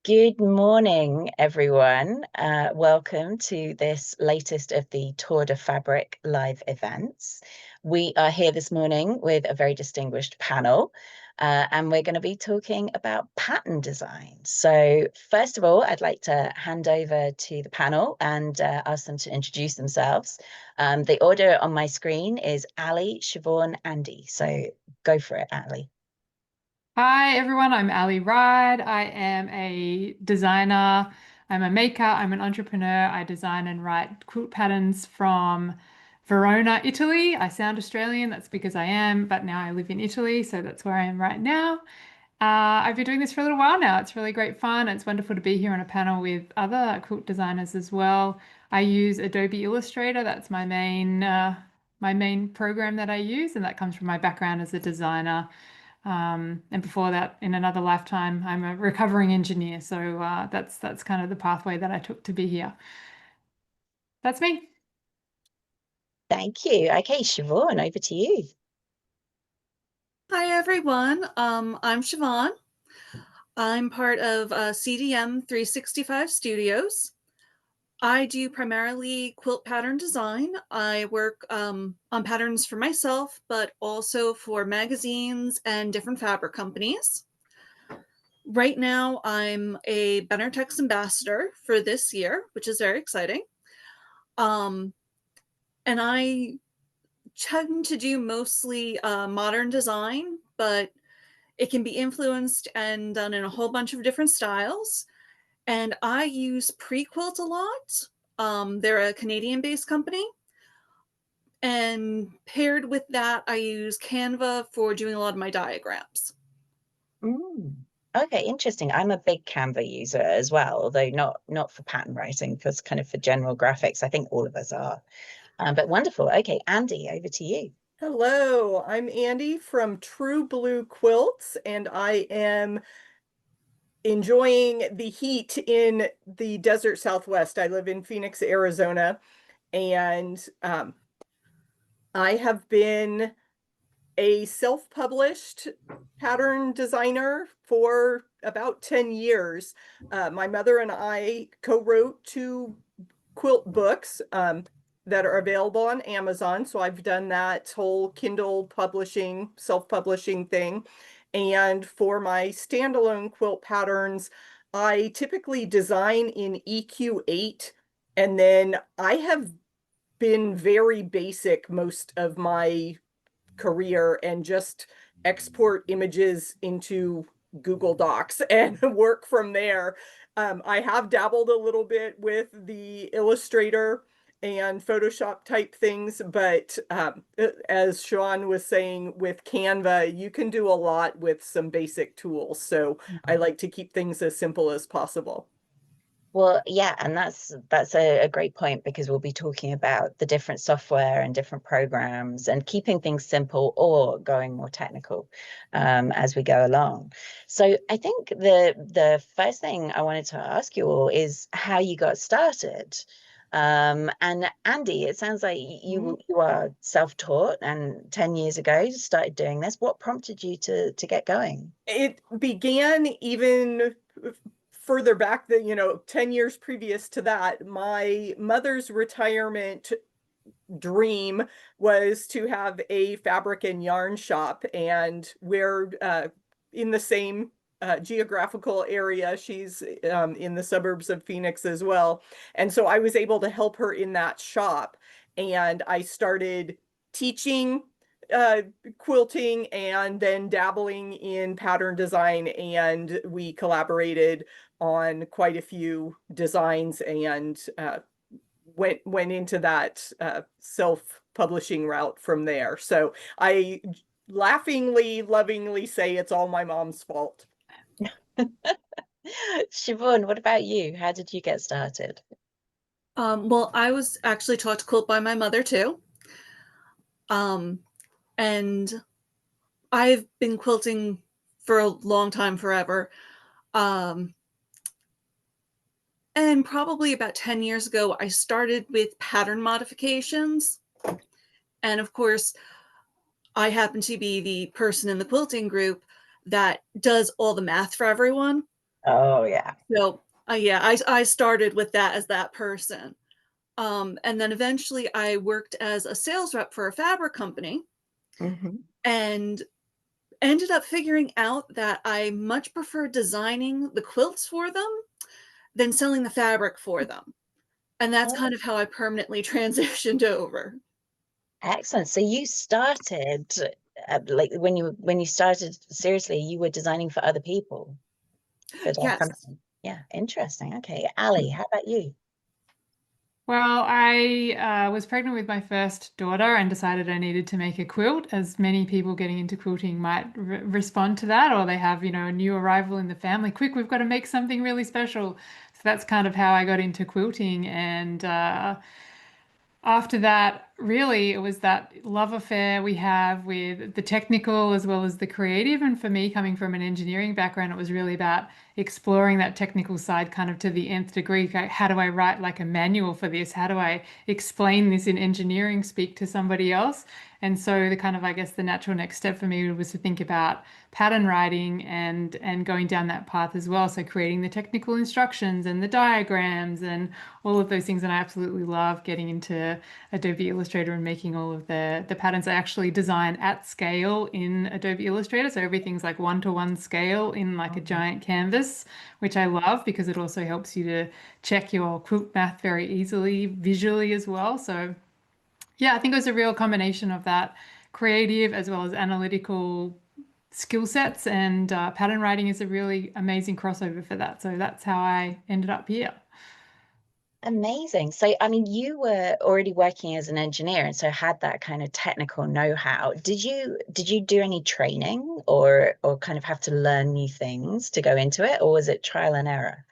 Good morning, everyone. Welcome to this latest of the Tour de Fabric live events. We are here this morning with a very distinguished panel, and we're going to be talking about pattern design. So first of all, I'd like to hand over to the panel and ask them to introduce themselves. The order on my screen is Ali, Siobhan, Andy. So go for it, Ali. Hi everyone, I'm Ali Ride. I am a designer, I'm a maker, I'm an entrepreneur. I design and write quilt patterns from Verona, Italy. I sound Australian, that's because I am, but now I live in Italy, so that's where I am right now. I've been doing this for a little while now. It's really great fun. It's wonderful to be here on a panel with other quilt designers as well. I use Adobe Illustrator. That's my main program that I use, and that comes from my background as a designer. And before that, in another lifetime, I'm a recovering engineer. So that's kind of the pathway that I took to be here. That's me. Thank you. Okay, Siobhan, over to you. Hi everyone, I'm Siobhan. I'm part of CDM 365 Studios. I do primarily quilt pattern design. I work on patterns for myself, but also for magazines and different fabric companies. Right now, I'm a Benertex ambassador for this year, which is very exciting. Um, and I tend to do mostly modern design, but it can be influenced and done in a whole bunch of different styles. And I use Prequilt a lot. They're a Canadian-based company. And paired with that, I use Canva for doing a lot of my diagrams. Mm. Okay, interesting. I'm a big Canva user as well, although not for pattern writing, because kind of for general graphics. I think all of us are. But wonderful. Okay, Andy, over to you. Hello, I'm Andy from True Blue Quilts, and I am enjoying the heat in the desert Southwest. I live in Phoenix, Arizona, and I have been a self-published pattern designer for about 10 years. My mother and I co-wrote two quilt books that are available on Amazon. So I've done that whole Kindle publishing, self-publishing thing. And for my standalone quilt patterns, I typically design in EQ8. And then I have been very basic most of my career and just export images into Google Docs and work from there. I have dabbled a little bit with the Illustrator and Photoshop type things, but as Sean was saying with Canva, you can do a lot with some basic tools. So I like to keep things as simple as possible. Well, yeah, and that's a great point because we'll be talking about the different software and different programs and keeping things simple or going more technical as we go along. So I think the first thing I wanted to ask you all is how you got started. And Andy, it sounds like you are self-taught and 10 years ago you started doing this. What prompted you to get going? It began even further back than, 10 years previous to that. My mother's retirement dream was to have a fabric and yarn shop, and we're in the same geographical area. She's in the suburbs of Phoenix as well. And so I was able to help her in that shop. And I started teaching uh, quilting and then dabbling in pattern design. And we collaborated on quite a few designs and went into that self-publishing route from there. So I laughingly, lovingly say it's all my mom's fault. Siobhan, what about you? How did you get started? Well, I was actually taught to quilt by my mother too. Um, and I've been quilting for a long time, forever. Um, and probably about 10 years ago, I started with pattern modifications. And of course, I happen to be the person in the quilting group that does all the math for everyone. Oh yeah. So yeah, I started with that as that person. And then eventually I worked as a sales rep for a fabric company and ended up figuring out that I much prefer designing the quilts for them than selling the fabric for them. And that's Oh, kind of how I permanently transitioned over. excellent. So you started like when you started seriously, you were designing for other people for their Yes. company. Yeah, interesting. Okay, Ali, how about you? Well, I was pregnant with my first daughter and decided I needed to make a quilt, as many people getting into quilting might respond to that, or they have, a new arrival in the family. Quick, we've got to make something really special. So that's kind of how I got into quilting. And after that, really, it was that love affair we have with the technical as well as the creative. And for me, coming from an engineering background, it was really about exploring that technical side kind of to the nth degree. Like, how do I write like a manual for this? How do I explain this in engineering speak to somebody else? And so the kind of, I guess, the natural next step for me was to think about pattern writing and going down that path as well. So creating the technical instructions and the diagrams and all of those things. And I absolutely love getting into Adobe Illustrator and making all of the patterns. I actually design at scale in Adobe Illustrator. So everything's like one-to-one scale in like a giant canvas, which I love because it also helps you to check your quilt math very easily visually as well. So yeah, I think it was a real combination of that creative as well as analytical skill sets, and pattern writing is a really amazing crossover for that. So that's how I ended up here. Amazing. So, I mean, you were already working as an engineer and so had that kind of technical know-how. Did you do any training or kind of have to learn new things to go into it, or was it trial and error?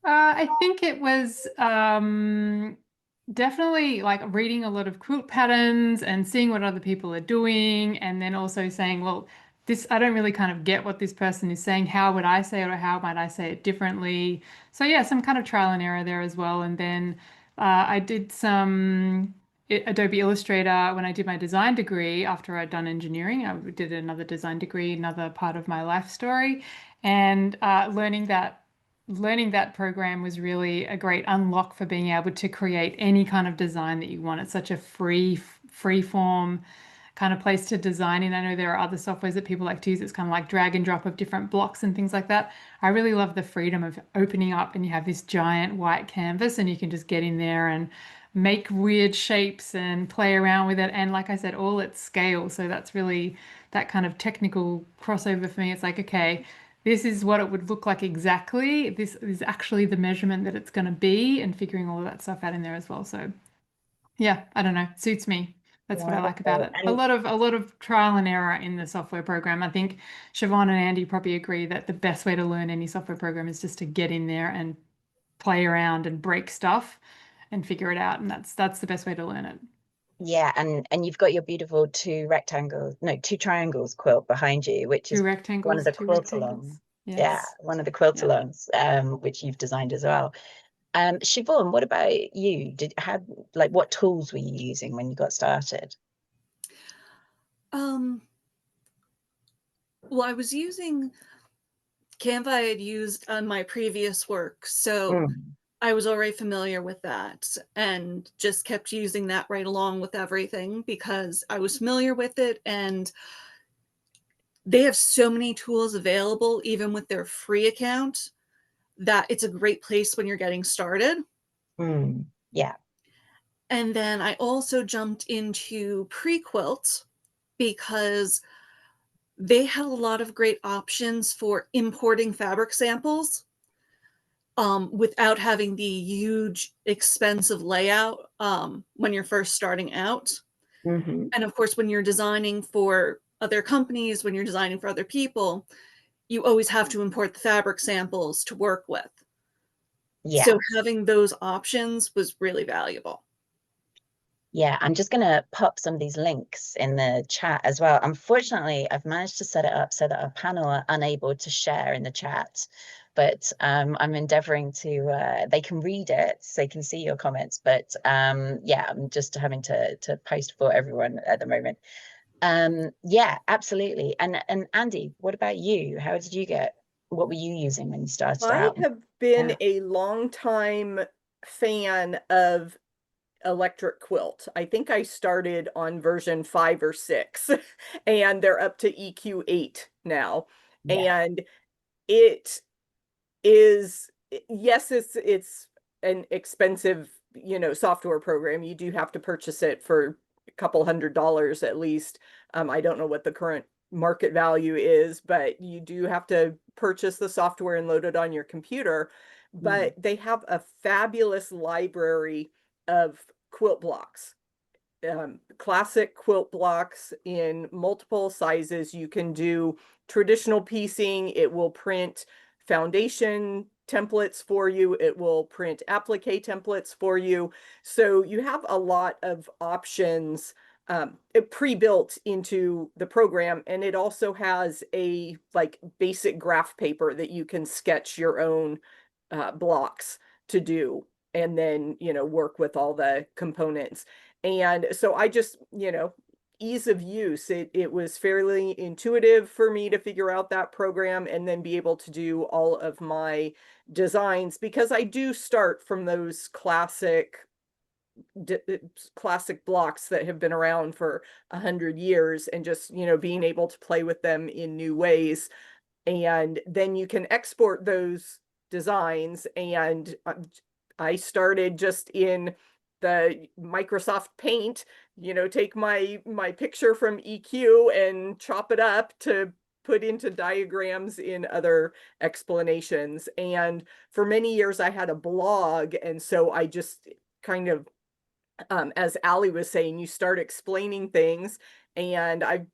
I think it was definitely like reading a lot of quilt patterns and seeing what other people are doing, and then also saying, well, this, I don't really kind of get what this person is saying. How would I say it, or how might I say it differently? So yeah, some kind of trial and error there as well. And then I did some Adobe Illustrator when I did my design degree after I'd done engineering. I did another design degree, another part of my life story, and learning that program was really a great unlock for being able to create any kind of design that you want. It's such a free form kind of place to design in. I know there are other softwares that people like to use. It's kind of like drag and drop of different blocks and things like that. I really love the freedom of opening up and you have this giant white canvas and you can just get in there and make weird shapes and play around with it. And like I said, all at scale. So that's really that kind of technical crossover for me. It's like, okay, this is what it would look like exactly. This is actually the measurement that it's going to be, and figuring all of that stuff out in there as well. So yeah, I don't know, suits me. That's what I like about Wonderful. it. A And lot of trial and error in the software program. I think Siobhan and Andy probably agree that the best way to learn any software program is just to get in there and play around and break stuff and figure it out. And that's the best way to learn it. yeah, and you've got your beautiful two triangles quilt behind you, which Two is one of rectangles, the two quilt along. rectangles. Yeah, Yes. one of the quilt Yeah. alongs, which you've designed as well. Siobhan, what about you? What tools were you using when you got started? Um, well, I was using Canva I had used on my previous work, so Mm, I was already familiar with that and just kept using that right along with everything because I was familiar with it, and they have so many tools available even with their free account that it's a great place when you're getting started. yeah. And then I also jumped into Prequilt because they had a lot of great options for importing fabric samples without having the huge expensive layout when you're first starting out. Hmm. And of course, when you're designing for other companies, when you're designing for other people, you always have to import the fabric samples to work with. Yeah. So having those options was really valuable. Yeah, I'm just going to pop some of these links in the chat as well. Unfortunately, I've managed to set it up so that our panel are unable to share in the chat, but I'm endeavoring to, they can read it, so they can see your comments, but yeah, I'm just having to post for everyone at the moment. Yeah, absolutely. And Andy, what about you? How did you get what were you using when you started I out? have been Yeah. a longtime fan of electric quilt. I think I started on version 5 or 6, and they're up to EQ8 now. Yeah. And it is, yes, it's an expensive, software program. You do have to purchase it for a couple $100 at least. I don't know what the current market value is, but you do have to purchase the software and load it on your computer. Mm. But they have a fabulous library of quilt blocks, classic quilt blocks in multiple sizes. You can do traditional piecing. It will print foundation templates for you. It will print applique templates for you. So you have a lot of options pre-built into the program. And it also has a like basic graph paper that you can sketch your own blocks to do, and then, work with all the components. And so I just, ease of use, it was fairly intuitive for me to figure out that program and then be able to do all of my designs, because I do start from those classic blocks that have been around for 100 years, and just, being able to play with them in new ways. And then you can export those designs. And I started just in the Microsoft Paint, take my picture from EQ and chop it up to put into diagrams in other explanations. And for many years I had a blog, and so I just kind of, as Ali was saying, you start explaining things. And I've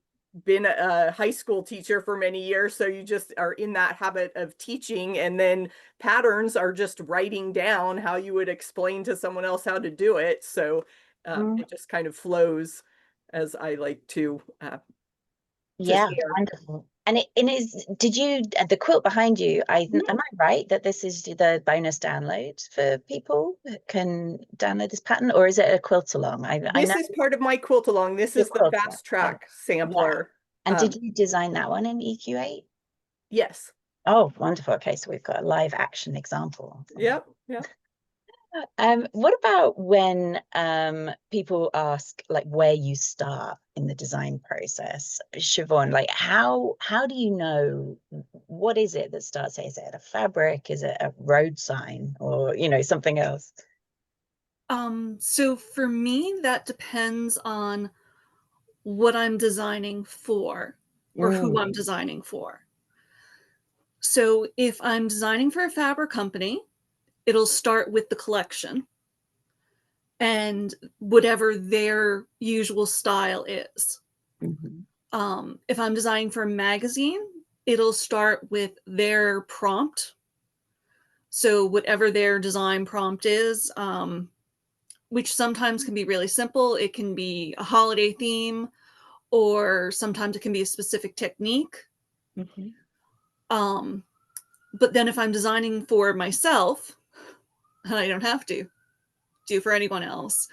been a high school teacher for many years, so you just are in that habit of teaching, and then patterns are just writing down how you would explain to someone else how to do it. So it just kind of flows, as I like to Yeah, share. wonderful. And it is, did you, the quilt behind you, Mhm. am I right that this is the bonus download for people who can download this pattern, or is it a quilt along? I This know is part of my quilt along. This your is the quilt along. fast Oh, track yeah. sampler. And did you design that one in EQ8? Yes. Oh, wonderful. Okay, so we've got a live action example. Yep. Yep. What about when people ask like where you start in the design process? Siobhan, like how do you know what is it that starts? Is it a fabric? Is it a road sign, or something else? So for me, that depends on what I'm designing for or who I'm designing for. So if I'm designing for a fabric company, it'll start with the collection and whatever their usual style is. Mhm. If I'm designing for a magazine, it'll start with their prompt. So whatever their design prompt is, which sometimes can be really simple. It can be a holiday theme, or sometimes it can be a specific technique. Mhm. But then if I'm designing for myself, and I don't have to do for anyone else,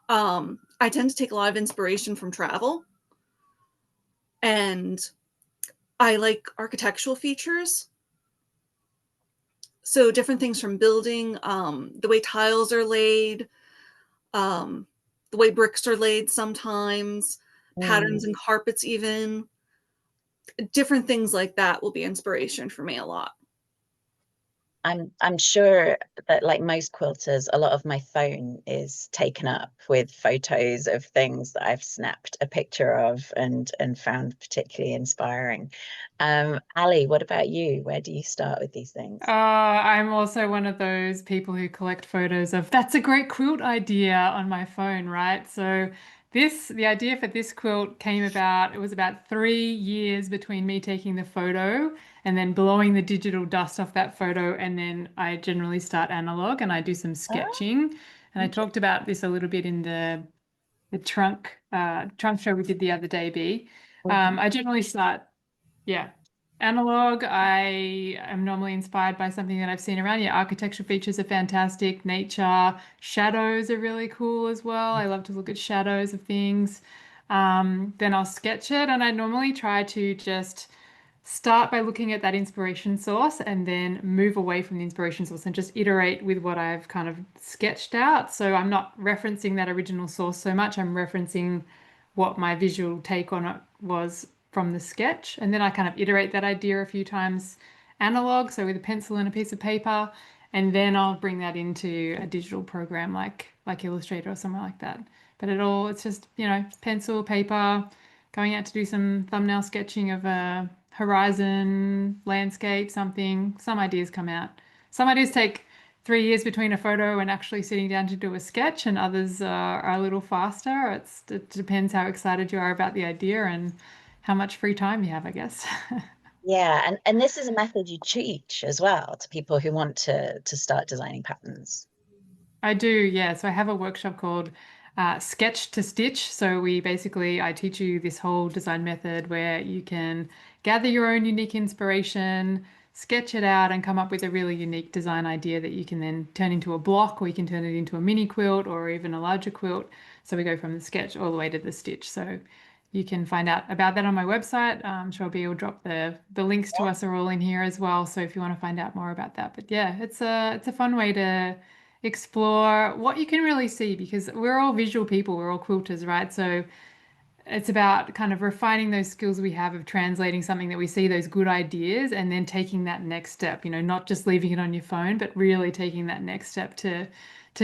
I tend to take a lot of inspiration from travel. And I like architectural features. So different things from building, the way tiles are laid, um, the way bricks are laid sometimes, patterns and carpets even. Different things like that will be inspiration for me a lot. I'm sure that like most quilters, a lot of my phone is taken up with photos of things that I've snapped a picture of and found particularly inspiring. Ali, what about you? Where do you start with these things? I'm also one of those people who collect photos of that's a great quilt idea on my phone, right? So the idea for this quilt came about, it was about 3 years between me taking the photo and then blowing the digital dust off that photo. And then I generally start analog and I do some Oh, sketching. And I talked about this a little bit in the trunk show we did the other day, B. mhm. I generally start, yeah, analog. I am normally inspired by something that I've seen around. Yeah, architectural features are fantastic. Nature, shadows are really cool as well. I love to look at shadows of things. Then I'll sketch it, and I normally try to just start by looking at that inspiration source and then move away from the inspiration source and just iterate with what I've kind of sketched out. So I'm not referencing that original source so much. I'm referencing what my visual take on it was from the sketch. And then I kind of iterate that idea a few times analog, so with a pencil and a piece of paper, and then I'll bring that into a digital program like Illustrator or something like that. But it's just, pencil, paper, going out to do some thumbnail sketching of a horizon, landscape, something. Some ideas come out. Some ideas take 3 years between a photo and actually sitting down to do a sketch, and others are a little faster. It depends how excited you are about the idea and how much free time you have, I guess. Yeah, and this is a method you teach as well to people who want to start designing patterns. I do, yeah. So I have a workshop called Sketch to Stitch. So I teach you this whole design method where you can gather your own unique inspiration, sketch it out, and come up with a really unique design idea that you can then turn into a block, or you can turn it into a mini quilt or even a larger quilt. So we go from the sketch all the way to the stitch. So you can find out about that on my website. I'm sure Bea will drop the links to us are all in here as well. So if you want to find out more about that. But yeah, it's a fun way to explore what you can really see, because we're all visual people, we're all quilters, right? So it's about kind of refining those skills we have of translating something that we see, those good ideas, and then taking that next step, not just leaving it on your phone, but really taking that next step to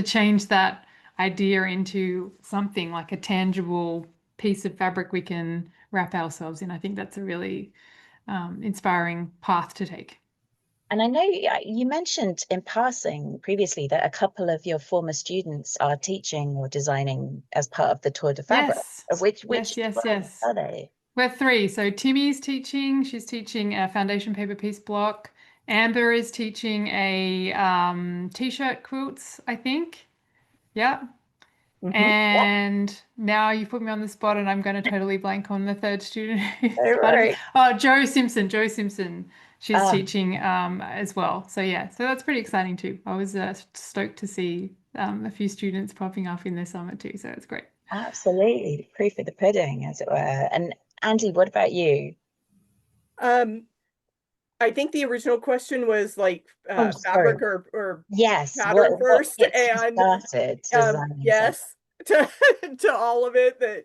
change that idea into something like a tangible piece of fabric we can wrap ourselves in. I think that's a really inspiring path to take. And I know you mentioned in passing previously that a couple of your former students are teaching or designing as part of the Tour de Fabric. Yes, Which yes. are they? We're three. So Timmy's teaching. She's teaching a foundation paper piece block. Amber is teaching a t-shirt quilts, I think. Yeah. And now you put me on the spot, and I'm going to totally blank on the third student who's part of it. Right. Oh, Joe Simpson. Joe Simpson. She's Ah, teaching as well. So yeah, so that's pretty exciting too. I was stoked to see a few students popping up in the summer too. So it's great. absolutely. The proof of the pudding, as it were. And Andy, what about you? Um, I think the original question was like Oh, sorry. fabric or Yes, pattern what first, gets you and started designing something? yes, to to all of it that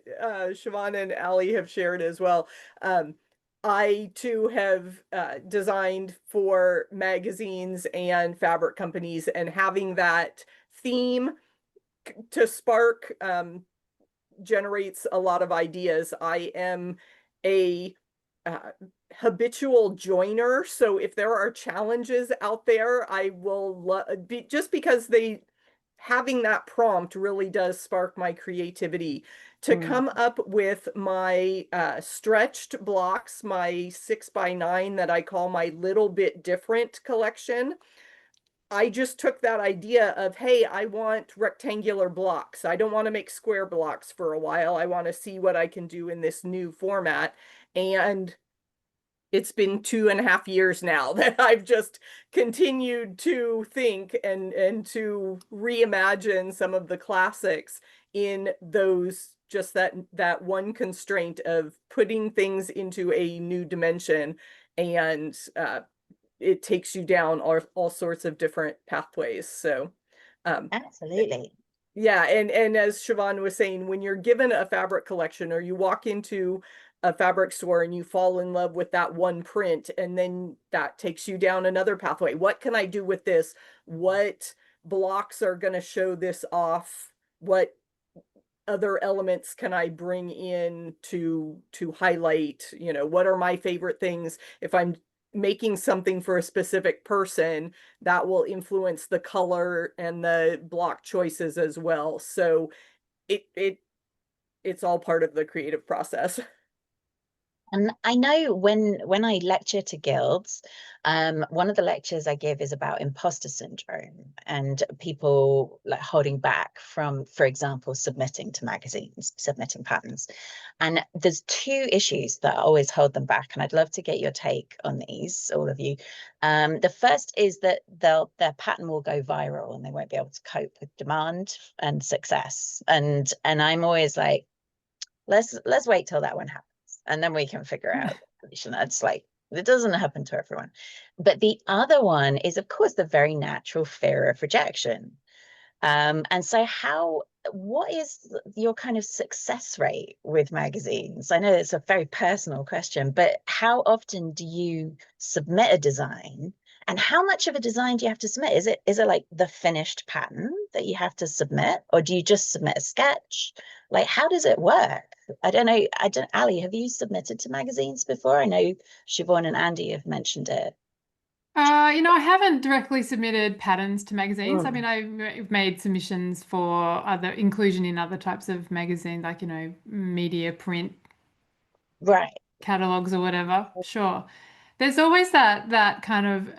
Siobhan and Ali have shared as well. I too have designed for magazines and fabric companies, and having that theme to spark generates a lot of ideas. I am a habitual joiner, so if there are challenges out there, I will be, just because they having that prompt really does spark my creativity to come up with my stretched blocks, my 6x9 that I call my Little Bit Different collection. I just took that idea of, hey, I want rectangular blocks. I don't want to make square blocks for a while. I want to see what I can do in this new format. And it's been 2.5 years now that I've just continued to think and to reimagine some of the classics in those, just that one constraint of putting things into a new dimension. And it takes you down all sorts of different pathways. So Absolutely. yeah, and as Siobhan was saying, when you're given a fabric collection or you walk into a fabric store and you fall in love with that one print, and then that takes you down another pathway. What can I do with this? What blocks are going to show this off? What other elements can I bring in to highlight, what are my favorite things? If I'm making something for a specific person, that will influence the color and the block choices as well. So it's all part of the creative process. And I know when I lecture to guilds, one of the lectures I give is about imposter syndrome and people like holding back from, for example, submitting to magazines, submitting patterns. And there's two issues that always hold them back. And I'd love to get your take on these, all of you. The first is that their pattern will go viral and they won't be able to cope with demand and success. And I'm always like, let's wait till that one happens, and then we can figure out the solution. That's like It doesn't happen to everyone. But the other one is, of course, the very natural fear of rejection. And so what is your kind of success rate with magazines? I know it's a very personal question, but how often do you submit a design? And how much of a design do you have to submit? Is it like the finished pattern that you have to submit, or do you just submit a sketch? Like, how does it work? I don't know. Ali, have you submitted to magazines before? I know Siobhan and Andy have mentioned it. I haven't directly submitted patterns to magazines. I Mm. mean, I've made submissions for other inclusion in other types of magazines, like, media, print, Right. catalogs or whatever. Sure. There's always that kind of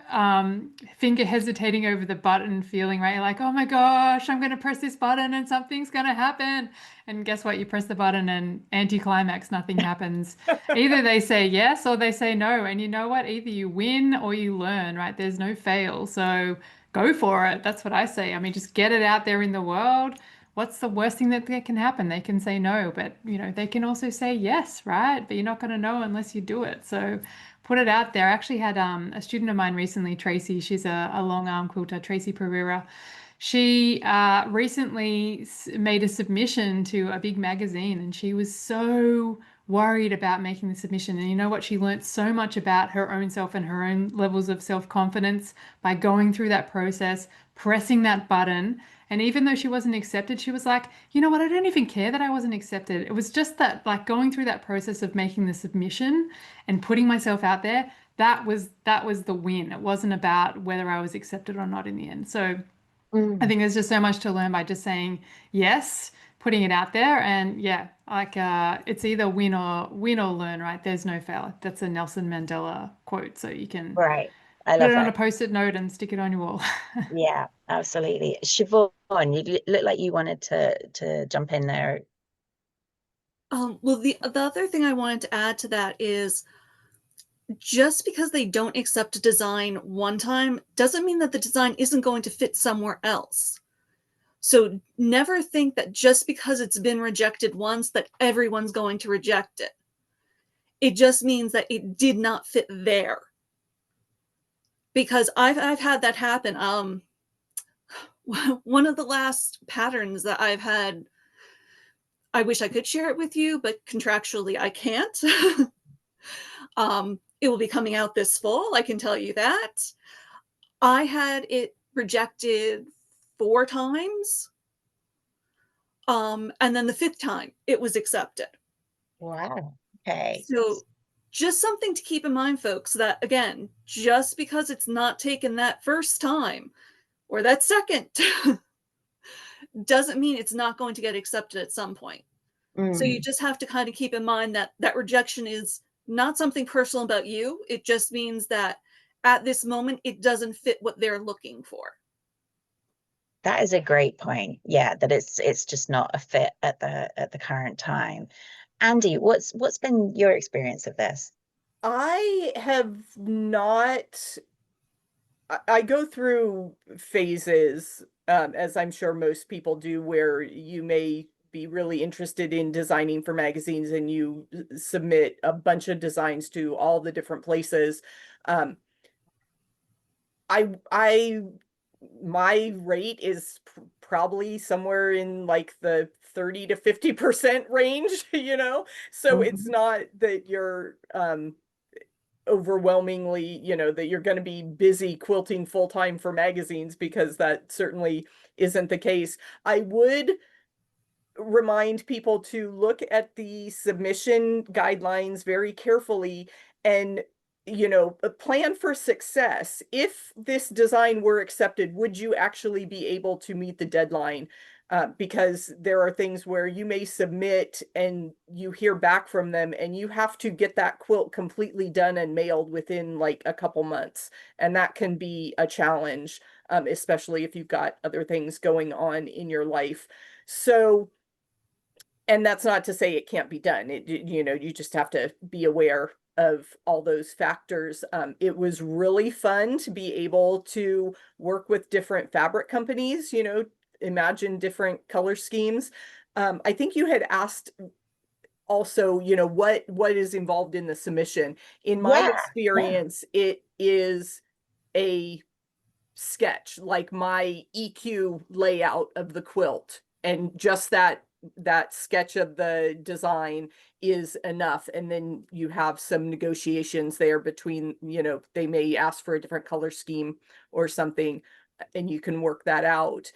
finger hesitating over the button feeling, right? You're like, oh my gosh, I'm going to press this button and something's going to happen. And guess what? You press the button and anticlimax, nothing happens. Either they say yes or they say no. And you know what? Either you win or you learn, right? There's no fail. So go for it. That's what I say. I mean, just get it out there in the world. What's the worst thing that can happen? They can say no, but they can also say yes, right? But you're not going to know unless you do it. So put it out there. I actually had a student of mine recently, Tracy. She's a long arm quilter, Tracy Pereira. She recently made a submission to a big magazine, and she was so worried about making the submission. And you know what? She learned so much about her own self and her own levels of self-confidence by going through that process, pressing that button. And even though she wasn't accepted, she was like, you know what? I don't even care that I wasn't accepted. It was just that, like, going through that process of making the submission and putting myself out there, that was the win. It wasn't about whether I was accepted or not in the end. So I Mm. think there's just so much to learn by just saying yes, putting it out there, and yeah, like it's either win or learn, right? There's no fail. That's a Nelson Mandela quote, so you can Right. I put love it on a that. post-it note and stick it on your wall. Yeah, absolutely. Siobhan, you look like you wanted to jump in there. Well, the other thing I wanted to add to that is just because they don't accept a design one time doesn't mean that the design isn't going to fit somewhere else. So never think that just because it's been rejected once that everyone's going to reject it. It just means that it did not fit there. Because I've had that happen. One of the last patterns that I've had, I wish I could share it with you, but contractually I can't. It will be coming out this fall, I can tell you that. I had it rejected 4 times. And then the 5th time it was accepted. Wow. Okay. So just something to keep in mind, folks, that again, just because it's not taken that first time or that second doesn't mean it's not going to get accepted at some point. So you Mm. just have to kind of keep in mind that that rejection is not something personal about you. It just means that at this moment, it doesn't fit what they're looking for. That is a great point. Yeah, that it's just not a fit at the current time. Andy, what's been your experience of this? I have not, I go through phases, as I'm sure most people do, where you may be really interested in designing for magazines and you submit a bunch of designs to all the different places. Um, I my rate is probably somewhere in like the 30 to 50% range, you know? So it's Mhm. not that you're overwhelmingly, that you're going to be busy quilting full time for magazines, because that certainly isn't the case. I would remind people to look at the submission guidelines very carefully and plan for success. If this design were accepted, would you actually be able to meet the deadline? Because there are things where you may submit and you hear back from them and you have to get that quilt completely done and mailed within like a couple months, and that can be a challenge, especially if you've got other things going on in your life. So, and that's not to say it can't be done. You just have to be aware of all those factors. It was really fun to be able to work with different fabric companies, imagine different color schemes. I think you had asked also, you know, what is involved in the submission. In my Yeah, experience, it is a sketch, like my EQ layout of the quilt, and just that sketch of the design is enough. And then you have some negotiations there between, you know, they may ask for a different color scheme or something, and you can work that out.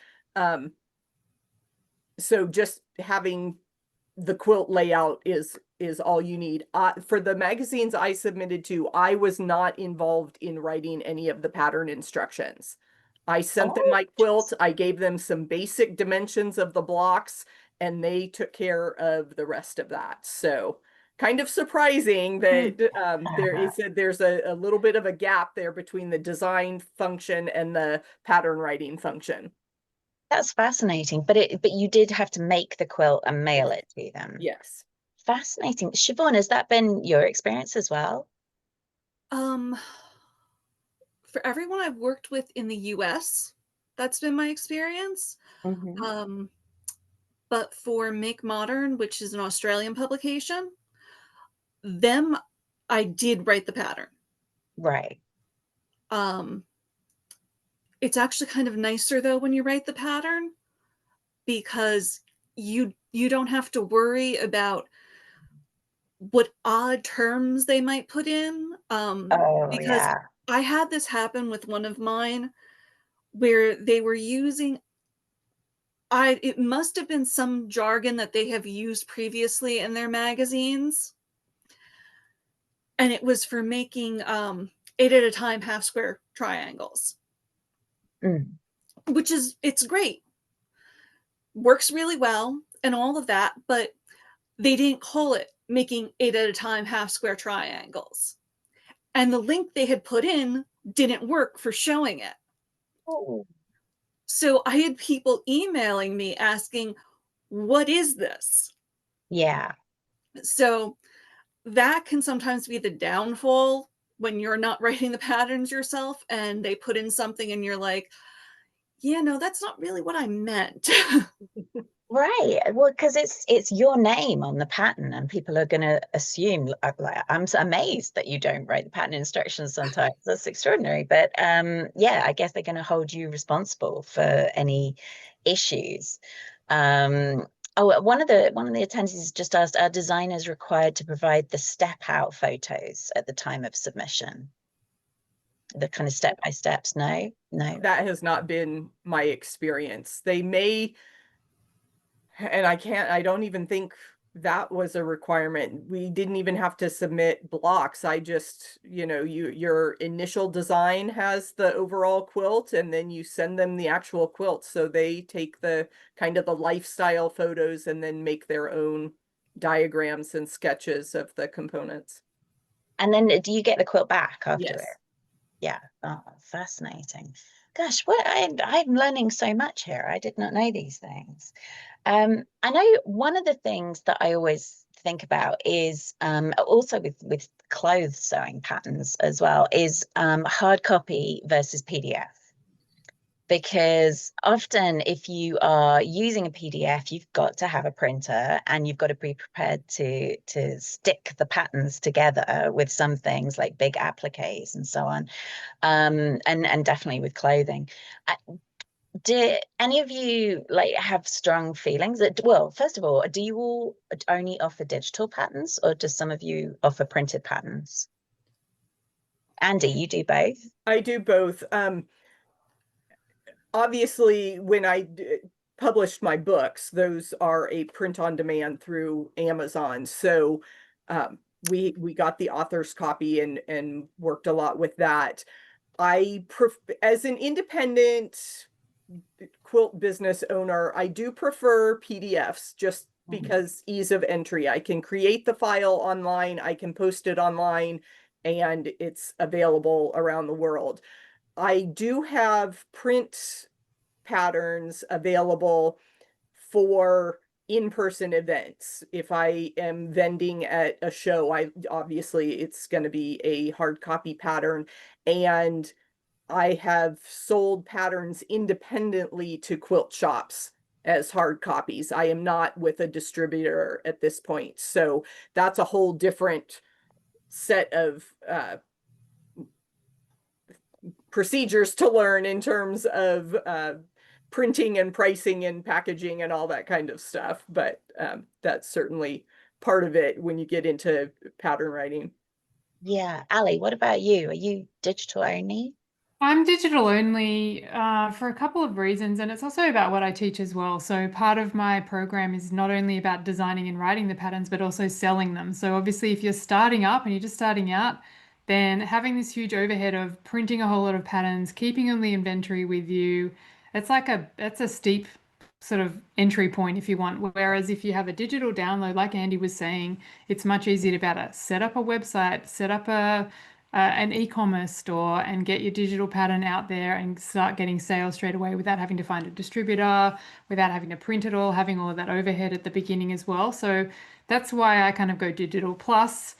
So just having the quilt layout is all you need. For the magazines I submitted to, I was not involved in writing any of the pattern instructions. I sent them oh, my quilt, I gave them some basic dimensions of the blocks, and they took care of the rest of that. So kind of surprising that there's a little bit of a gap there between the design function and the pattern writing function. that's fascinating. But you did have to make the quilt and mail it to them. Yes. Fascinating. Siobhan, has that been your experience as well? For everyone I've worked with in the US, that's been my experience. Mhm. But for Make Modern, which is an Australian publication, them I did write the pattern. Right. Um, it's actually kind of nicer though when you write the pattern, because you don't have to worry about what odd terms they might put in. Oh, Because yeah. I had this happen with one of mine where they were using, it must have been some jargon that they have used previously in their magazines, and it was for making 8 at a time half square triangles, Mm. which is, it's great, works really well and all of that, but they didn't call it making 8 at a time half square triangles, and the link they had put in didn't work for showing it. Oh, So I had people emailing me asking, what is this? yeah. So that can sometimes be the downfall when you're not writing the patterns yourself and they put in something and you're like, yeah, no, that's not really what I meant. Right. Well, because it's your name on the pattern, and people are going to assume. Like, I'm so amazed that you don't write the pattern instructions sometimes. That's extraordinary. But yeah, I guess they're going to hold you responsible for any issues. Um, oh, one of the attendees just asked, are designers required to provide the step out photos at the time of submission? The kind of step by steps? No, no. That has not been my experience. They may, and I don't even think that was a requirement. We didn't even have to submit blocks. I just, you know, your initial design has the overall quilt, and then you send them the actual quilt. So they take the kind of the lifestyle photos and then make their own diagrams and sketches of the components. And then do you get the quilt back after it? Yes. Yeah. Oh, fascinating. Gosh, I'm learning so much here. I did not know these things. I know one of the things that I always think about is also with clothes sewing patterns as well is hard copy versus PDF. Because often if you are using a PDF, you've got to have a printer and you've got to be prepared to stick the patterns together with some things like big appliques and so on. And definitely with clothing. Do any of you like have strong feelings that, well, first of all, do you all only offer digital patterns, or do some of you offer printed patterns? Andy, you do both? I do both. Obviously, when I published my books, those are a print on demand through Amazon. So we got the author's copy and worked a lot with that. As an independent quilt business owner, I do prefer PDFs just because ease of entry. I can create the file online, I can post it online, and it's available around the world. I do have print patterns available for in-person events. If I am vending at a show, obviously it's going to be a hard copy pattern, and I have sold patterns independently to quilt shops as hard copies. I am not with a distributor at this point. So that's a whole different set of procedures to learn in terms of printing and pricing and packaging and all that kind of stuff. But that's certainly part of it when you get into pattern writing. Yeah, Ali, what about you? Are you digital only? I'm digital only for a couple of reasons, and it's also about what I teach as well. So, part of my program is not only about designing and writing the patterns, but also selling them. So, obviously, if you're starting up and you're just starting out, then having this huge overhead of printing a whole lot of patterns, keeping on the inventory with you, that's a steep sort of entry point if you want. Whereas if you have a digital download, like Andy was saying, it's much easier to be able to set up a website, set up an e-commerce store and get your digital pattern out there and start getting sales straight away without having to find a distributor, without having to print it all, having all of that overhead at the beginning as well. So that's why I kind of go digital. Plus,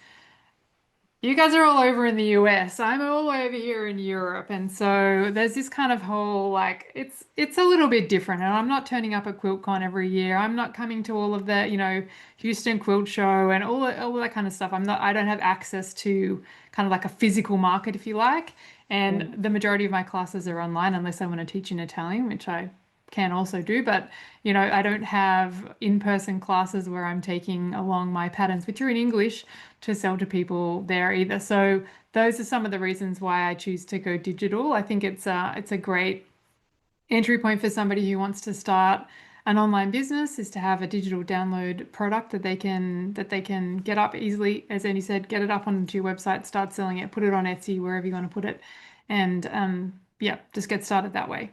you guys are all over in the US. I'm all over here in Europe. And so there's this kind of whole like it's a little bit different. And I'm not turning up at QuiltCon every year. I'm not coming to all of the, Houston Quilt Show and all that kind of stuff. I don't have access to kind of like a physical market, if you like. And the majority of my classes are online unless I want to teach in Italian, which I can also do. But I don't have in-person classes where I'm taking along my patterns, which are in English, to sell to people there either. So those are some of the reasons why I choose to go digital. I think it's a great entry point for somebody who wants to start an online business is to have a digital download product that they can get up easily, as Andy said, get it up onto your website, start selling it, put it on Etsy, wherever you want to put it, and yeah, just get started that way.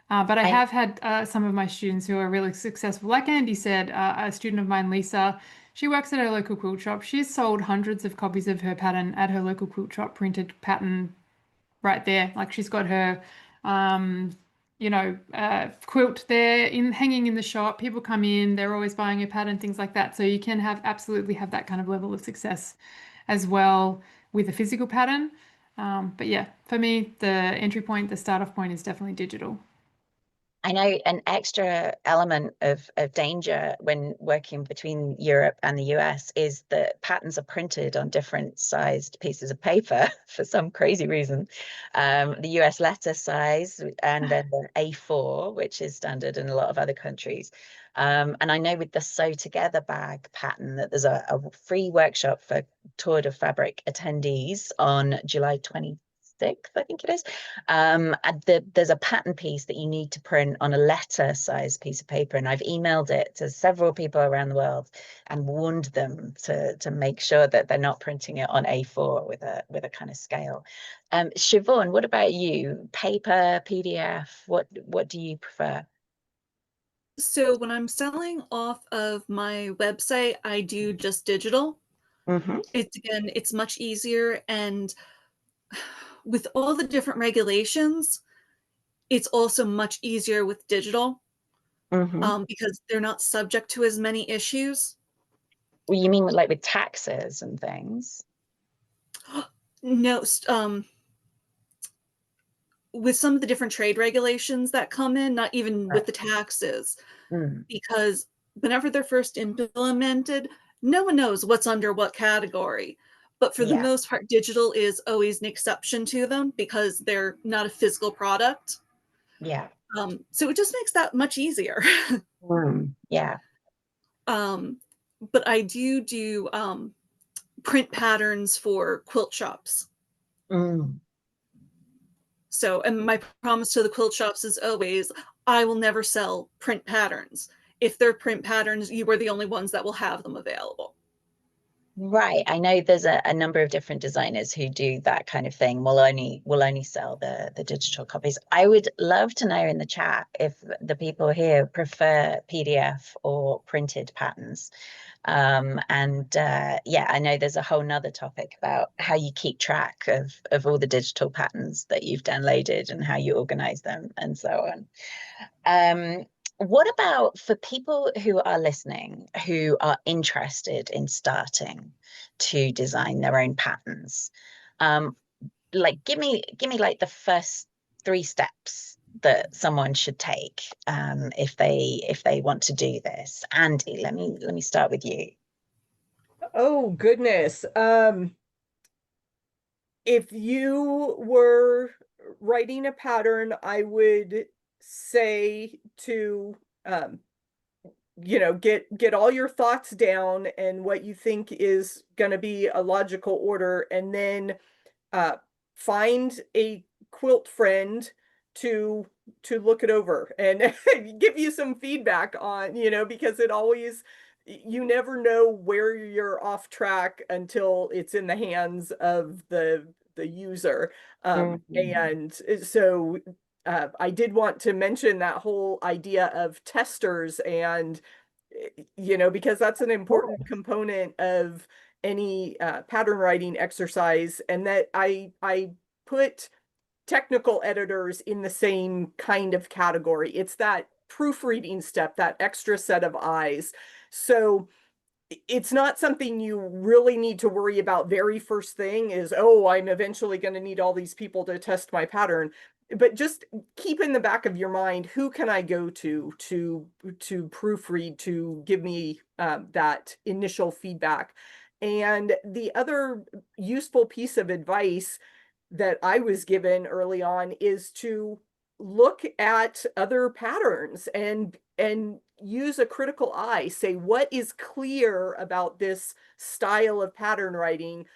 But I I have had some of my students who are really successful. Like Andy said, a student of mine, Lisa, she works at her local quilt shop. She's sold hundreds of copies of her pattern at her local quilt shop, printed pattern right there. Like she's got her, um, quilt there in hanging in the shop. People come in, they're always buying her pattern, things like that. So you can absolutely have that kind of level of success as well with a physical pattern. But yeah, for me, the entry point, the start off point is definitely digital. I know an extra element of danger when working between Europe and the US is that patterns are printed on different sized pieces of paper for some crazy reason. The US letter size and then the A4, which is standard in a lot of other countries. And I know with the Sew Together bag pattern that there's a free workshop for Tour de Fabric attendees on July 26th, I think it is. There's a pattern piece that you need to print on a letter size piece of paper, and I've emailed it to several people around the world and warned them to make sure that they're not printing it on A4 with a kind of scale. Siobhan, what about you? Paper, PDF, what do you prefer? So when I'm selling off of my website, I do just digital. Mm-hmm. It's much easier, and with all the different regulations, it's also much easier with digital Mm-hmm. because they're not subject to as many issues. Well, you mean like with taxes and things? No, with some of the different trade regulations that come in, not even with Right. the taxes, Mm. because whenever they're first implemented, no one knows what's under what category. But for the Yeah. most part, digital is always an exception to them because they're not a physical product. Yeah. So it just makes that much easier. Yeah. um, but I do print patterns for quilt shops. Mm. So, and my promise to the quilt shops is always, I will never sell print patterns. If they're print patterns, you are the only ones that will have them available. Right. I know there's a number of different designers who do that kind of thing. Will only sell the digital copies. I would love to know in the chat if the people here prefer PDF or printed patterns. And yeah, I know there's a whole nother topic about how you keep track of all the digital patterns that you've downloaded and how you organize them and so on. What about for people who are listening, who are interested in starting to design their own patterns? Like give me like the first 3 steps that someone should take if they want to do this? Andy, let me start with you. Oh goodness. If you were writing a pattern, I would say to get all your thoughts down and what you think is going to be a logical order, and then uh, find a quilt friend to look it over and give you some feedback on, because it always, you never know where you're off track until it's in the hands of the user. And so I did want to mention that whole idea of testers, and because that's an important component of any pattern writing exercise, and that I put technical editors in the same kind of category. It's that proofreading step, that extra set of eyes. So it's not something you really need to worry about. Very first thing is, oh, I'm eventually going to need all these people to test my pattern. But just keep in the back of your mind, who can I go to proofread, to give me that initial feedback? And the other useful piece of advice that I was given early on is to look at other patterns and use a critical eye. Say, what is clear about this style of pattern writing?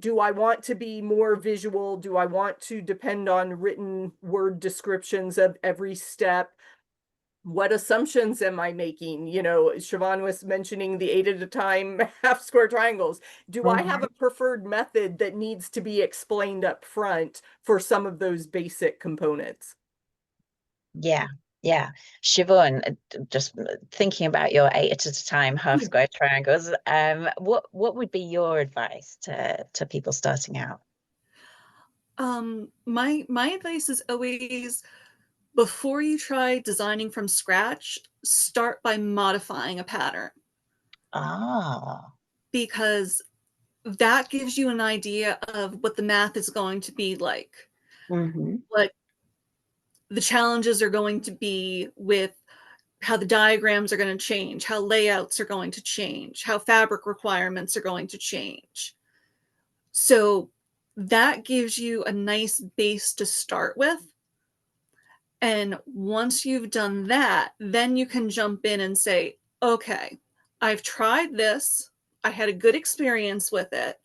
Do I want to be more visual? Do I want to depend on written word descriptions of every step? What assumptions am I making? Siobhan was mentioning the 8 at a time half square triangles. Do I have a preferred method that needs to be explained up front for some of those basic components? Yeah, yeah. Siobhan, just thinking about your 8 at a time half square triangles, what would be your advice to people starting out? My advice is always, before you try designing from scratch, start by modifying a pattern, Ah, because that gives you an idea of what the math is going to be like, what the challenges are going to be with how the diagrams are going to change, how layouts are going to change, how fabric requirements are going to change. So that gives you a nice base to start with. And once you've done that, then you can jump in and say, okay, I've tried this. I had a good experience with it.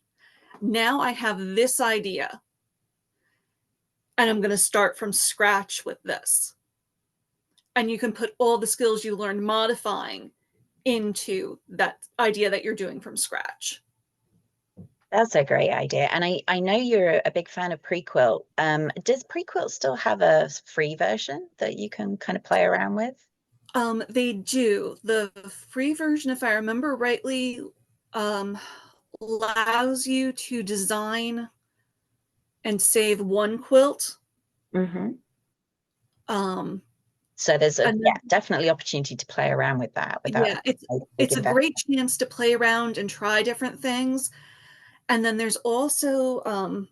Now I have this idea, and I'm going to start from scratch with this. And you can put all the skills you learned modifying into that idea that you're doing from scratch. that's a great idea. And I know you're a big fan of Prequilt. Does Prequilt still have a free version that you can kind of play around with? They do. The free version, if I remember rightly, allows you to design and save one quilt. So there's And then, definitely opportunity to play around with that without yeah, a big it's a investment. great chance to play around and try different things. And then there's also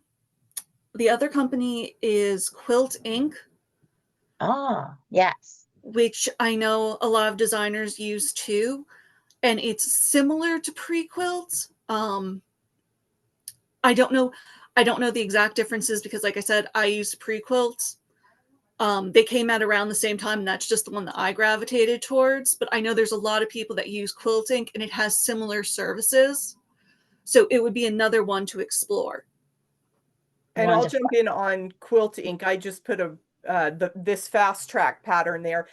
the other company is Quilt Inc., Ah, yes. which I know a lot of designers use too, and it's similar to Pre-Quilt. I don't know the exact differences because, like I said, I used Pre-Quilt. They came out around the same time, and that's just the one that I gravitated towards. But I know there's a lot of people that use Quilting, and it has similar services. So it would be another one to explore. And I'll Wonderful. jump in on Quilt Ink. I just put this fast track pattern there,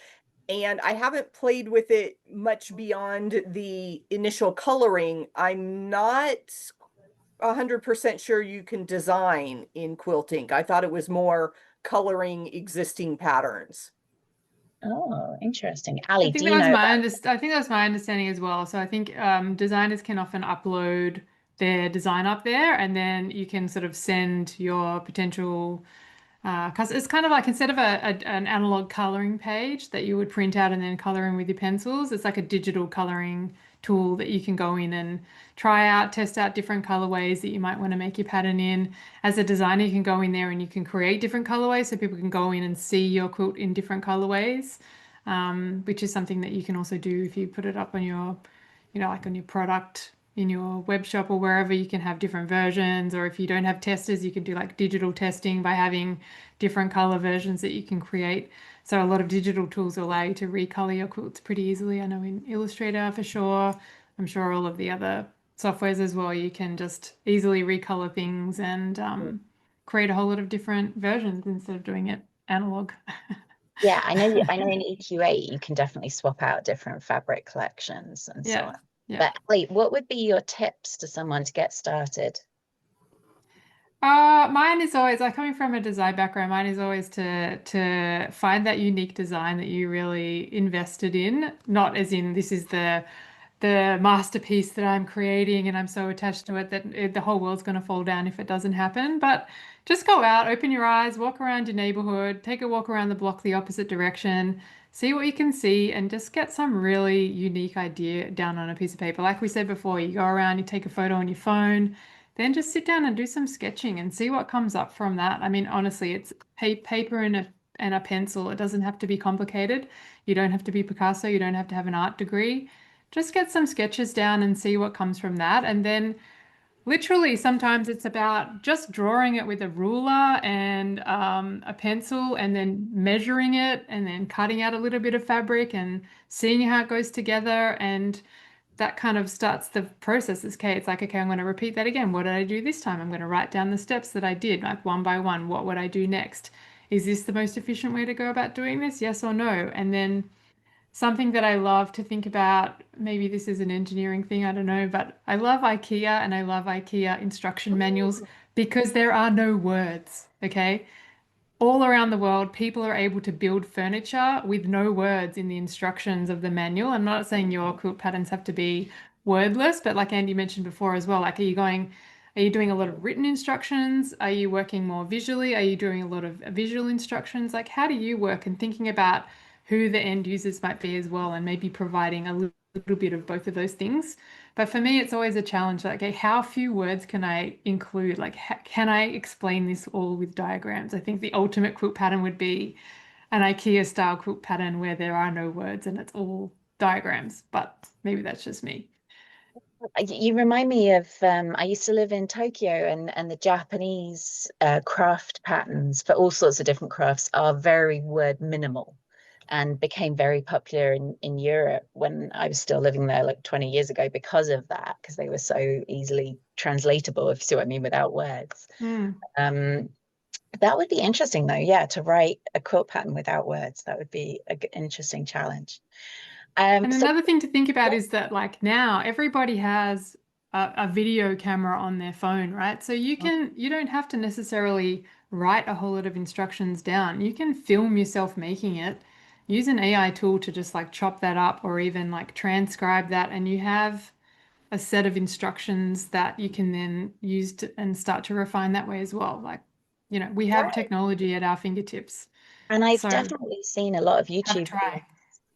and I haven't played with it much beyond the initial coloring. I'm not 100% sure you can design in Quilt Ink. I thought it was more coloring existing patterns. Oh, interesting. I Ali, think do that you was know my about? I think that's my understanding as well. So I think designers can often upload their design up there, and then you can sort of send your potential because it's kind of like, instead of an analog coloring page that you would print out and then color in with your pencils, it's like a digital coloring tool that you can go in and try out, test out different colorways that you might want to make your pattern in. As a designer, you can go in there and you can create different colorways so people can go in and see your quilt in different colorways, which is something that you can also do if you put it up on your, like on your product in your web shop or wherever. You can have different versions, or if you don't have testers, you can do like digital testing by having different color versions that you can create. So a lot of digital tools allow you to recolor your quilts pretty easily. I know in Illustrator for sure. I'm sure all of the other softwares as well, you can just easily recolor things and create a whole lot of different versions instead of doing it analog. Yeah, I know in EQ8 you can definitely swap out different fabric collections and so on. Yeah. But wait, what would be your tips to someone to get started? Mine is always, like, coming from a design background, mine is always to find that unique design that you really invested in, not as in this is the masterpiece that I'm creating and I'm so attached to it that the whole world's going to fall down if it doesn't happen. But just go out, open your eyes, walk around your neighborhood, take a walk around the block the opposite direction, see what you can see, and just get some really unique idea down on a piece of paper. Like we said before, you go around, you take a photo on your phone, then just sit down and do some sketching and see what comes up from that. I mean, honestly, it's paper and a pencil. It doesn't have to be complicated. You don't have to be Picasso. You don't have to have an art degree. Just get some sketches down and see what comes from that. And then literally sometimes it's about just drawing it with a ruler and a pencil and then measuring it and then cutting out a little bit of fabric and seeing how it goes together. And that kind of starts the process. It's like, okay, I'm going to repeat that again. What did I do this time? I'm going to write down the steps that I did, like one by one. What would I do next? Is this the most efficient way to go about doing this? Yes or no? And then something that I love to think about, maybe this is an engineering thing, I don't know, but I love IKEA and I love IKEA instruction manuals because there are no words, okay? All around the world, people are able to build furniture with no words in the instructions of the manual. I'm not saying your quilt patterns have to be wordless, but like Andy mentioned before as well, like are you doing a lot of written instructions? Are you working more visually? Are you doing a lot of visual instructions? Like, how do you work, and thinking about who the end users might be as well, and maybe providing a little bit of both of those things. But for me, it's always a challenge. Like, okay, how few words can I include? Like, can I explain this all with diagrams? I think the ultimate quilt pattern would be an IKEA style quilt pattern where there are no words and it's all diagrams. But maybe that's just me. You remind me of I used to live in Tokyo, and the Japanese craft patterns for all sorts of different crafts are very word minimal and became very popular in Europe when I was still living there like 20 years ago because of that, because they were so easily translatable, if you see what I mean, without words. Um, that would be interesting though, yeah, to write a quilt pattern without words. That would be an interesting challenge. And So another thing to think about is that, like, now everybody has a video camera on their phone, right? So you don't have to necessarily write a whole lot of instructions down. You can film yourself making it, use an AI tool to just like chop that up or even like transcribe that, and you have a set of instructions that you can then use and start to refine that way as well. Like, we have right. technology at our fingertips. And I've So definitely seen a lot of have a YouTube try.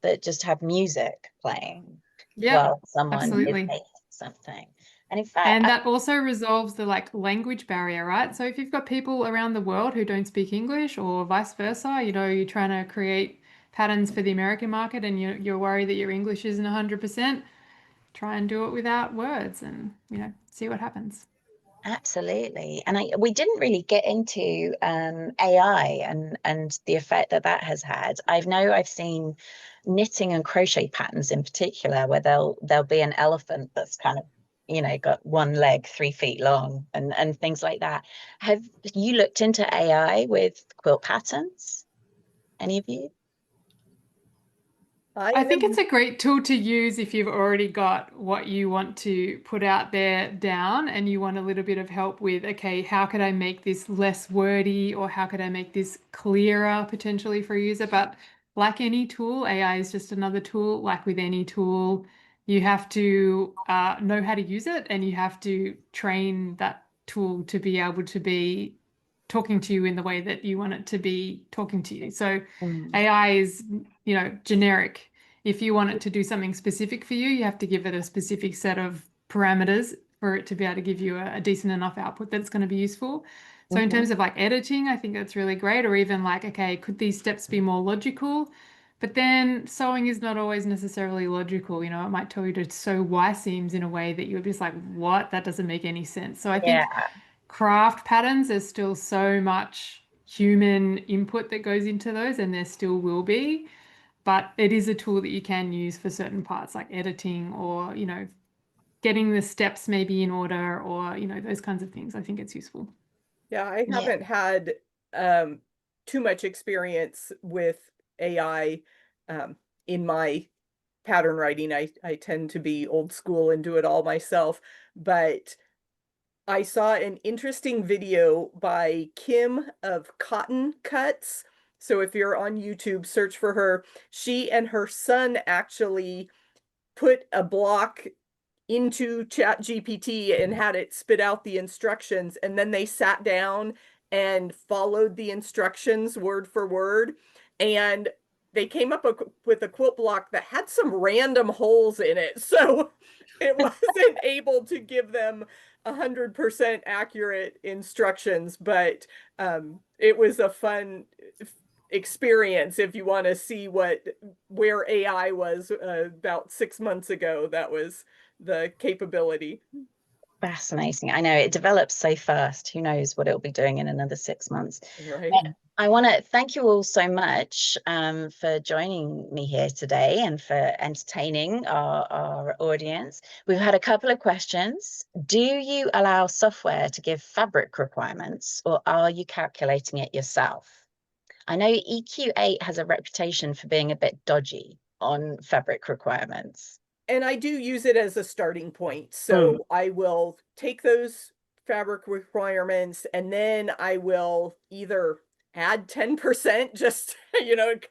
that just have music playing Yep, while someone is absolutely. making something. And in fact, And that also resolves the like language barrier, right? So if you've got people around the world who don't speak English or vice versa, you're trying to create patterns for the American market and you're worried that your English isn't 100%, try and do it without words and, see what happens. absolutely. And we didn't really get into AI and the effect that has had. I've seen knitting and crochet patterns in particular where there'll be an elephant that's kind of got one leg 3 feet long and things like that. Have you looked into AI with quilt patterns? Any of you? I think it's a great tool to use if you've already got what you want to put out there down and you want a little bit of help with, okay, how could I make this less wordy, or how could I make this clearer potentially for a user? But like any tool, AI is just another tool. Like with any tool, you have to know how to use it, and you have to train that tool to be able to be talking to you in the way that you want it to be talking to you. So Mm. AI is, generic if you want it to do something specific for you, you have to give it a specific set of parameters for it to be able to give you a decent enough output that's going to be useful. So in terms of like editing, I think that's really great. Or even like, okay, could these steps be more logical? But then sewing is not always necessarily logical. You know, it might tell you to sew Y seams in a way that you're just like, what? That doesn't make any sense. So I think Yeah. craft patterns, there's still so much human input that goes into those, and there still will be. But it is a tool that you can use for certain parts like editing or, you know, getting the steps maybe in order or, you know, those kinds of things. I think it's useful. Yeah, I Yeah. haven't had too much experience with AI in my pattern writing. I tend to be old school and do it all myself, but I saw an interesting video by Kim of Cotton Cuts. So if you're on YouTube, search for her. She and her son actually put a block into Chat GPT and had it spit out the instructions, and then they sat down and followed the instructions word for word, and they came up with a quilt block that had some random holes in it, so it wasn't able to give them 100% accurate instructions, but it was a fun experience if you want to see where AI was about 6 months ago. That was the capability. Fascinating. I know it develops so fast. Who knows what it'll be doing in another 6 months. Right. But I want to thank you all so much for joining me here today and for entertaining our audience. We've had a couple of questions. Do you allow software to give fabric requirements, or are you calculating it yourself? I know EQ8 has a reputation for being a bit dodgy on fabric requirements. And I do use it as a starting point. So I will take those fabric requirements and then I will either add 10% just,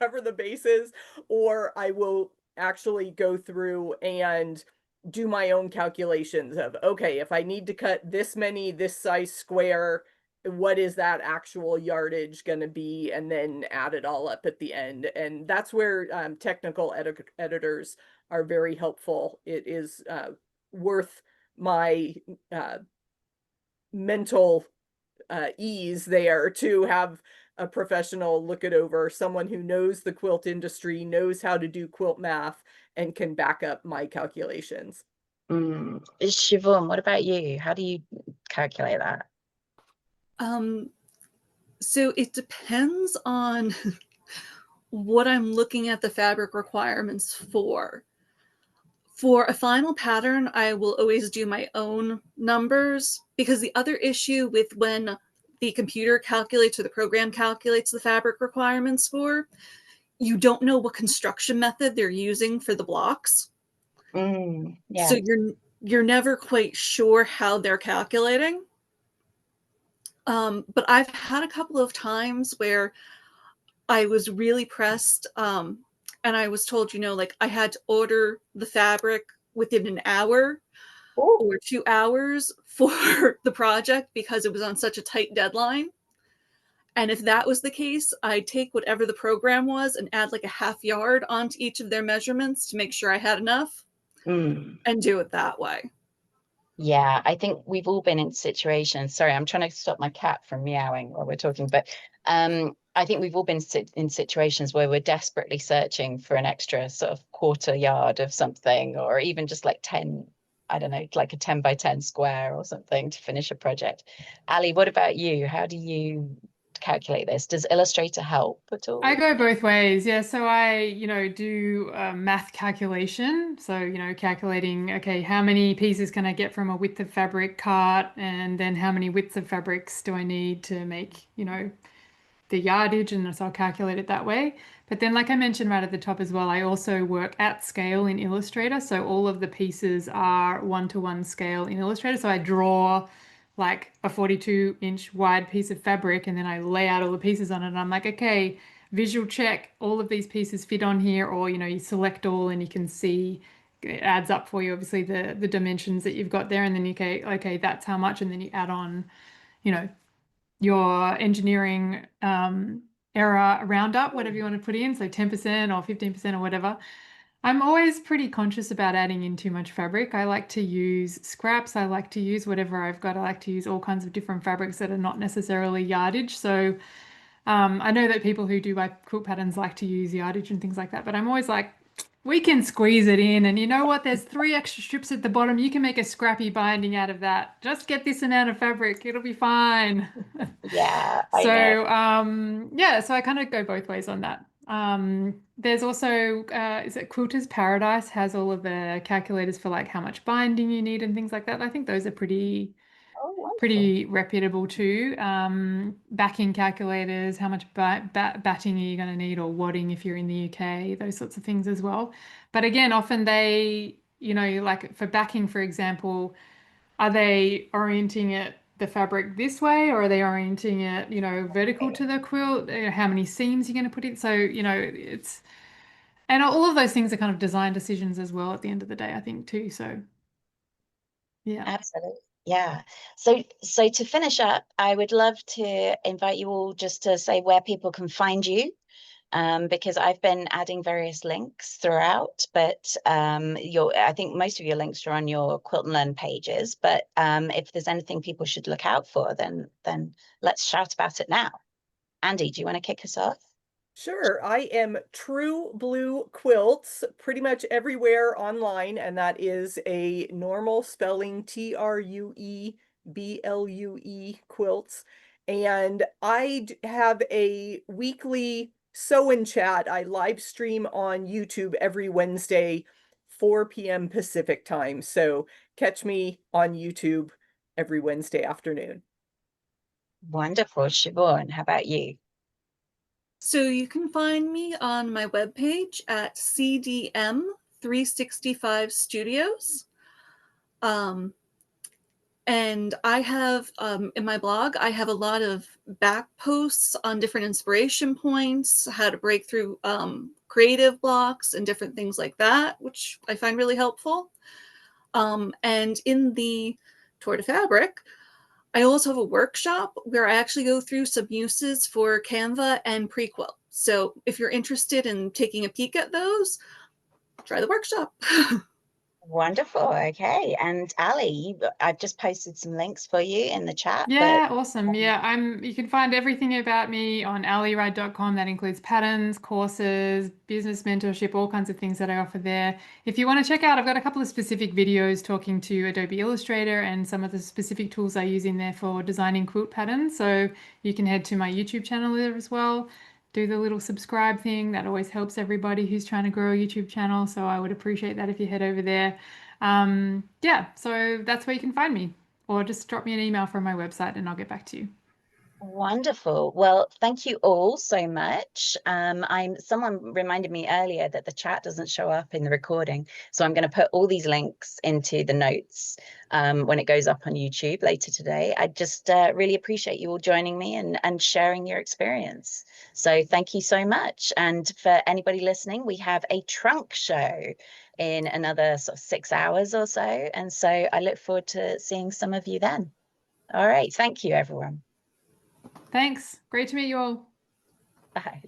cover the bases, or I will actually go through and do my own calculations of, okay, if I need to cut this many, this size square, what is that actual yardage going to be, and then add it all up at the end. And that's where technical editors are very helpful. It is worth my mental ease there to have a professional look it over, someone who knows the quilt industry, knows how to do quilt math, and can back up my calculations. Siobhan, what about you? How do you calculate that? So it depends on what I'm looking at the fabric requirements for. For a final pattern, I will always do my own numbers, because the other issue with when the computer calculates or the program calculates the fabric requirements for, you don't know what construction method they're using for the blocks. Yeah. So you're never quite sure how they're calculating. But I've had a couple of times where I was really pressed, and I was told, like I had to order the fabric within an hour or 2 hours for the project because it was on such a tight deadline. And if that was the case, I'd take whatever the program was and add like a half yard onto each of their measurements to make sure I had enough and do it that way. Yeah, I think we've all been in situations. Sorry, I'm trying to stop my cat from meowing while we're talking, but I think we've all been in situations where we're desperately searching for an extra sort of quarter yard of something, or even just like 10, I don't know, like a 10 by 10 square or something to finish a project. Ali, what about you? How do you calculate this? Does Illustrator help at all? I go both ways. Yeah. So I, do math calculation. So, calculating, okay, how many pieces can I get from a width of fabric cut? And then how many widths of fabrics do I need to make, the yardage? And so I'll calculate it that way. But then, like I mentioned right at the top as well, I also work at scale in Illustrator. So all of the pieces are 1-to-1 scale in Illustrator. So I draw like a 42-inch wide piece of fabric and then I lay out all the pieces on it. And I'm like, okay, visual check, all of these pieces fit on here, or, you select all and you can see it adds up for you, obviously, the dimensions that you've got there. And then you go, okay, that's how much. And then you add on, your engineering error roundup, whatever you want to put in, so 10% or 15% or whatever. I'm always pretty conscious about adding in too much fabric. I like to use scraps. I like to use whatever I've got. I like to use all kinds of different fabrics that are not necessarily yardage. So I know that people who do buy quilt patterns like to use yardage and things like that, but I'm always like, we can squeeze it in. And you know what? There's 3 extra strips at the bottom. You can make a scrappy binding out of that. Just get this amount of fabric. It'll be fine. Yeah, I know. So yeah, so I kind of go both ways on that. There's also is it Quilter's Paradise has all of the calculators for like how much binding you need and things like that. I think those are Oh, wonderful. pretty reputable too. Backing calculators, how much batting are you going to need, or wadding if you're in the UK, those sorts of things as well. But again, often they, you know, like for backing, for example, are they orienting it the fabric this way, or are they orienting it, you know, vertical to the quilt? How many seams you're going to put in? So, you know, it's, and all of those things are kind of design decisions as well at the end of the day, I think too. So, yeah. Absolutely. Yeah. So to finish up, I would love to invite you all just to say where people can find you, because I've been adding various links throughout, but I think most of your links are on your Quilt and Learn pages. But if there's anything people should look out for, then let's shout about it now. Andy, do you want to kick us off? Sure. I am True Blue Quilts pretty much everywhere online, and that is a normal spelling, TrueBlue quilts. And I have a weekly sew and chat. I live stream on YouTube every Wednesday, 4 p.m. Pacific time. So catch me on YouTube every Wednesday afternoon. Wonderful. Siobhan, how about you? So you can find me on my webpage at CDM365 Studios. And I have, in my blog, I have a lot of back posts on different inspiration points, how to break through creative blocks and different things like that, which I find really helpful. And in the Tour de Fabric, I also have a workshop where I actually go through some uses for Canva and Prequilt. So if you're interested in taking a peek at those, try the workshop. Wonderful. Okay. And Ali, I've just posted some links for you in the chat, but Yeah, awesome. Yeah, you can find everything about me on aliride.com. That includes patterns, courses, business mentorship, all kinds of things that I offer there. If you want to check out, I've got a couple of specific videos talking to Adobe Illustrator and some of the specific tools I use in there for designing quilt patterns. So you can head to my YouTube channel there as well. Do the little subscribe thing. That always helps everybody who's trying to grow a YouTube channel. So I would appreciate that if you head over there. Yeah, so that's where you can find me, or just drop me an email from my website and I'll get back to you. wonderful. Well, thank you all so much. Someone reminded me earlier that the chat doesn't show up in the recording, so I'm going to put all these links into the notes when it goes up on YouTube later today. I just really appreciate you all joining me and sharing your experience. So thank you so much. And for anybody listening, we have a trunk show in another sort of 6 hours or so, and so I look forward to seeing some of you then. All right, thank you, everyone. Thanks. Great to meet you all. Bye.